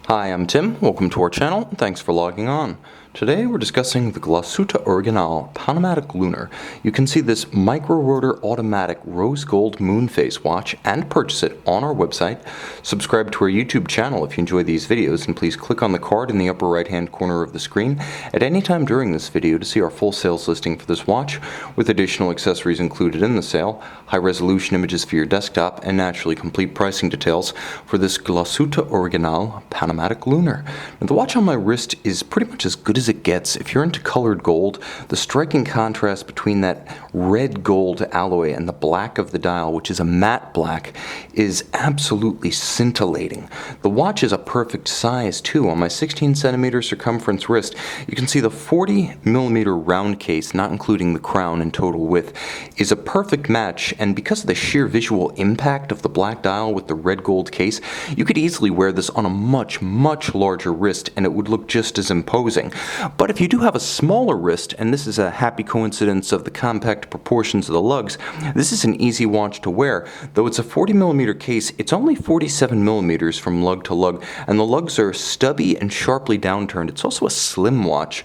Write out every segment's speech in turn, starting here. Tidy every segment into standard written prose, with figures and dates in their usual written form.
Hi, I'm Tim. Welcome to our channel. Thanks for logging on. Today we're discussing the Glashutte Original PanoMaticLunar. You can see this micro-rotor automatic rose gold moonphase watch and purchase it on our website. Subscribe to our YouTube channel if you enjoy these videos, and please click on the card in the upper right hand corner of the screen at any time during this video to see our full sales listing for this watch with additional accessories included in the sale, high resolution images for your desktop, and naturally complete pricing details for this Glashutte Original PanoMaticLunar. Now, the watch on my wrist is pretty much as good as it gets. If you're into colored gold, the striking contrast between that red gold alloy and the black of the dial, which is a matte black, is absolutely scintillating. The watch is a perfect size too. On my 16 centimeter circumference wrist, you can see the 40 millimeter round case, not including the crown in total width, is a perfect match, and because of the sheer visual impact of the black dial with the red gold case, you could easily wear this on a much larger wrist and it would look just as imposing. But if you do have a smaller wrist, and this is a happy coincidence of the compact proportions of the lugs, this is an easy watch to wear. Though it's a 40 millimeter case, it's only 47 millimeters from lug to lug, and the lugs are stubby and sharply downturned. It's also a slim watch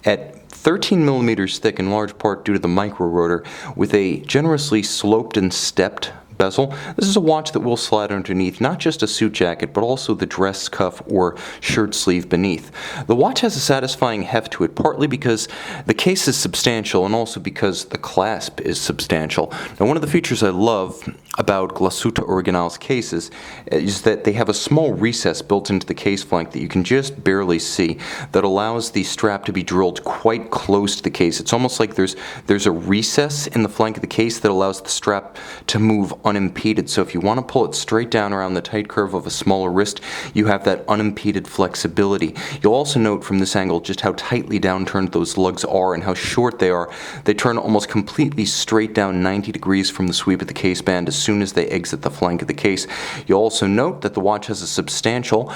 at 13 millimeters thick, in large part due to the micro rotor, with a generously sloped and stepped bezel. This is a watch that will slide underneath not just a suit jacket, but also the dress cuff or shirt sleeve beneath. The watch has a satisfying heft to it, partly because the case is substantial and also because the clasp is substantial. Now, one of the features I love about Glashutte Original's cases is that they have a small recess built into the case flank that you can just barely see that allows the strap to be drilled quite close to the case. It's almost like there's a recess in the flank of the case that allows the strap to move unimpeded. So if you want to pull it straight down around the tight curve of a smaller wrist, you have that unimpeded flexibility. You'll also note from this angle just how tightly downturned those lugs are and how short they are. They turn almost completely straight down 90 degrees from the sweep of the case band as soon as they exit the flank of the case. You'll also note that the watch has a substantial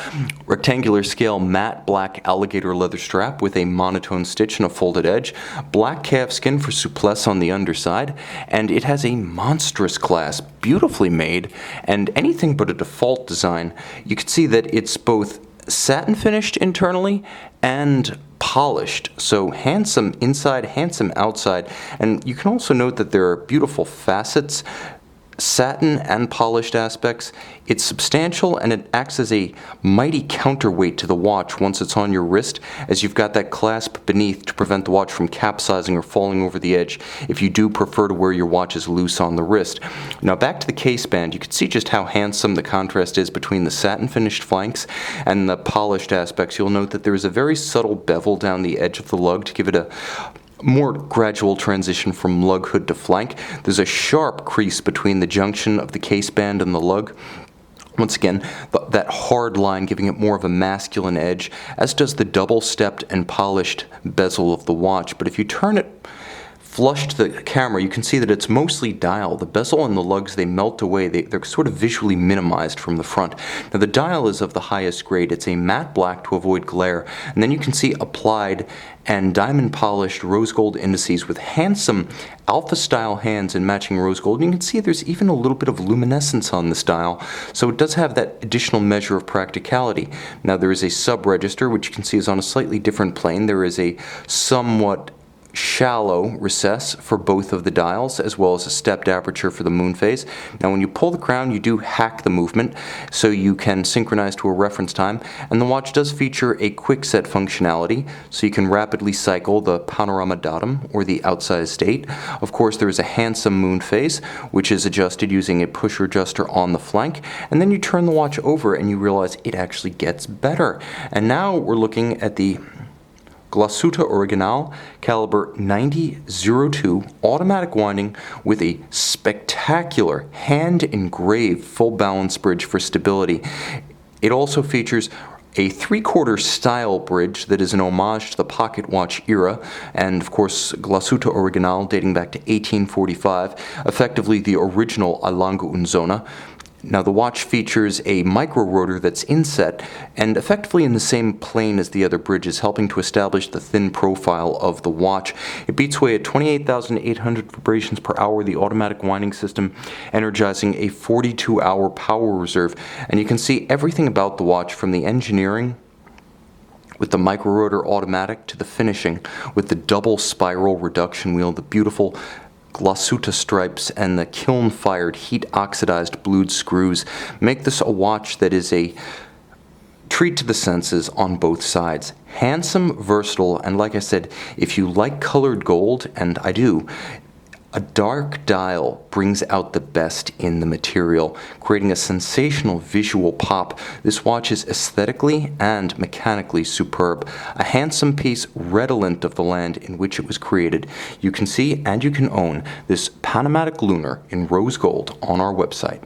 rectangular scale matte black alligator leather strap with a monotone stitch and a folded edge, black calfskin for souplesse on the underside, and it has a monstrous clasp, beautifully made, and anything but a default design. You can see that it's both satin finished internally and polished, so handsome inside, handsome outside, and you can also note that there are beautiful facets, satin and polished aspects. It's substantial and it acts as a mighty counterweight to the watch once it's on your wrist, as you've got that clasp beneath to prevent the watch from capsizing or falling over the edge if you do prefer to wear your watches loose on the wrist. Now, back to the case band, you can see just how handsome the contrast is between the satin finished flanks and the polished aspects. You'll note that there is a very subtle bevel down the edge of the lug to give it a more gradual transition from lug hood to flank. There's a sharp crease between the junction of the case band and the lug. Once again, that hard line giving it more of a masculine edge, as does the double-stepped and polished bezel of the watch. But if you turn it flush to the camera, you can see that it's mostly dial. The bezel and the lugs, they melt away. They're sort of visually minimized from the front. Now, the dial is of the highest grade. It's a matte black to avoid glare. And then you can see applied and diamond polished rose gold indices with handsome alpha style hands in matching rose gold. And you can see there's even a little bit of luminescence on this dial, so it does have that additional measure of practicality. Now, there is a sub register, which you can see is on a slightly different plane. There is a somewhat shallow recess for both of the dials, as well as a stepped aperture for the moonphase. Now, when you pull the crown, you do hack the movement, so you can synchronize to a reference time, and the watch does feature a quick set functionality, so you can rapidly cycle the panorama datum or the outsized date. Of course, there is a handsome moonphase, which is adjusted using a pusher adjuster on the flank, and then you turn the watch over and you realize it actually gets better. And now we're looking at the Glashutte Original caliber 9002 automatic winding with a spectacular hand-engraved full balance bridge for stability. It also features a 3/4 style bridge that is an homage to the pocket watch era, and of course Glashutte Original dating back to 1845, effectively the original a lungo und Zona. Now the watch features a micro rotor that's inset and effectively in the same plane as the other bridges, helping to establish the thin profile of the watch. It beats away at 28,800 vibrations per hour, the automatic winding system energizing a 42-hour power reserve. And you can see everything about the watch, from the engineering with the micro rotor automatic to the finishing with the double spiral reduction wheel, the beautiful Glashutte stripes, and the kiln-fired, heat-oxidized blued screws make this a watch that is a treat to the senses on both sides. Handsome, versatile, and like I said, if you like colored gold, and I do, a dark dial brings out the best in the material, creating a sensational visual pop. This watch is aesthetically and mechanically superb. A handsome piece redolent of the land in which it was created. You can see and you can own this PanoMaticLunar in rose gold on our website.